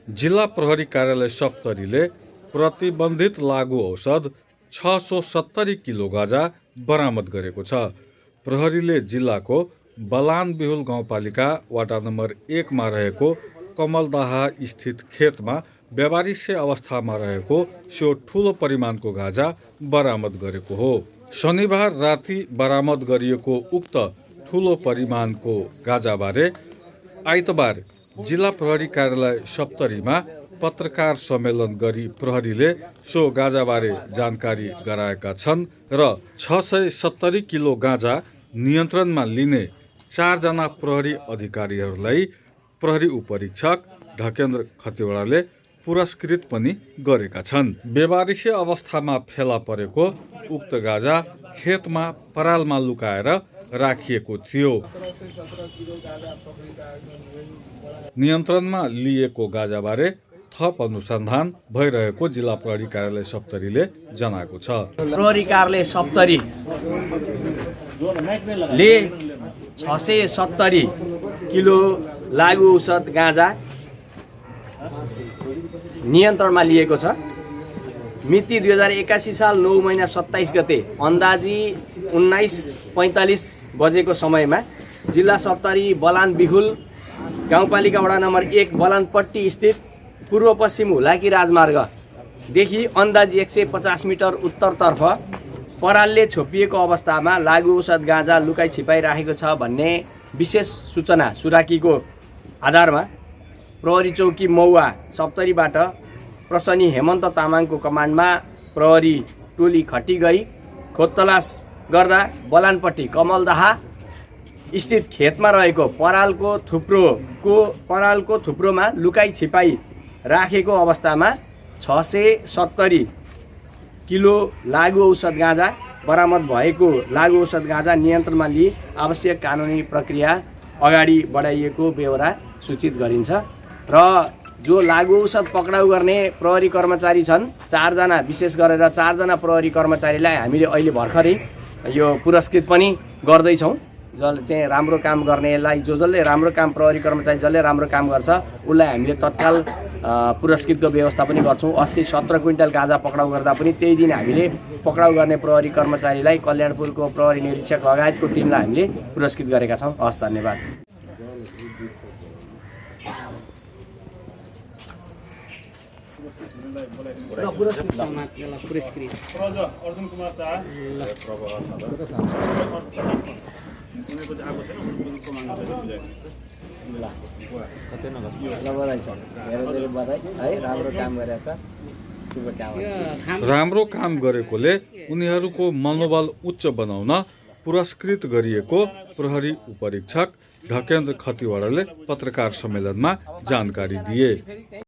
जिल्ला प्रहरी कार्यालय सप्तरीले प्रतिबन्धित लागु औषध 670 किलो गाँजा बरामद गरेको छ। प्रहरीले जिल्लाको बलान बिहुल गाउँपालिका वाडा नम्बर 1 मा रहेको कमलदाहा स्थित खेतमा व्यापारिक अवस्थामा रहेको सो ठूलो परिमाणको गाँजा बरामद गरेको हो। शनिबार राति बरामद गरिएको उक्त ठूलो परिमाणको गाँजाबारे आइतबार जिल्ला प्रहरी कार्यालय सप्तरीमा पत्रकार सम्मेलन गरी प्रहरीले सो गाँजाबारे जानकारी गराएका छन् र 670 किलो गाँजा नियन्त्रणमा लिने 4 जना प्रहरी अधिकारीहरूलाई प्रहरी उपरीक्षक ढकेन्द्र खतिवड़ाले पुरस्कृत पनि गरेका छन्। व्यावहारिक अवस्थामा फेला परेको उक्त गाँजा खेतमा परालमा लुकाएर राखिएको थियो। नियन्त्रणमा लिएको गाँजाबारे थप अनुसन्धान भइरहेको जिल्ला प्रहरी कार्यालय सप्तरीले जनाएको छ। प्रहरी कार्यालय सप्तरी ले 670 किलो लागु औषध गाँजा नियन्त्रणमा लिएको छ। मिति 2081 साल 9 महिना 27 गते अन्दाजी 19:45 बजेको समयमा जिल्ला सप्तरी बलान बिहुल गाउँपालिका वडा नम्बर 1 बलानपट्टी स्थित पूर्व पश्चिम हुलाकी राजमार्गदेखि अन्दाजी 150 मिटर उत्तरतर्फ परालले छोपिएको अवस्थामा लागु औषध गाँजा लुकाई छिपाई राखेको छ भन्ने विशेष सूचना सुराकीको आधारमा प्रहरी चौकी मौवा सप्तरीबाट प्रसनी हेमन्त तामाङको कमान्डमा प्रहरी टोली खटी गई खोदतलास गर्दा बलानपट्टि कमलदाहा स्थित खेतमा रहेको परालको थुप्रोमा लुकाई छिपाई राखेको अवस्थामा 670 किलो लागु औषध गाँजा बरामद भएको लागु औषध गाँजा नियन्त्रणमा लिई आवश्यक कानुनी प्रक्रिया अगाडि बढाइएको बेहोरा सूचित गरिन्छ र जो लागु औषध पक्राउ गर्ने प्रहरी कर्मचारी छन् 4 जना, विशेष गरेर 4 जना प्रहरी कर्मचारीलाई हामीले अहिले भर्खरै यो पुरस्कृत पनि गर्दैछौँ। जसले चाहिँ राम्रो काम गर्नेलाई जसले राम्रो काम प्रहरी कर्मचारी जसले राम्रो काम गर्छ उसलाई हामीले तत्काल पुरस्कृतको व्यवस्था पनि गर्छौँ। अस्ति 17 क्विन्टल गाँजा पक्राउ गर्दा पनि त्यही दिन हामीले पक्राउ गर्ने प्रहरी कर्मचारीलाई कल्याणपुरको प्रहरी निरीक्षक लगायतको टिमलाई हामीले पुरस्कृत गरेका छौँ। हस्, धन्यवाद। अर्जुन कुमार शाह राम्रो काम गरेकोले उनीहरूको मनोबल उच्च बनाउन पुरस्कृत गरिएको प्रहरी उपरीक्षक ढकेन्द्र खतिवड़ाले पत्रकार सम्मेलनमा जानकारी दिए।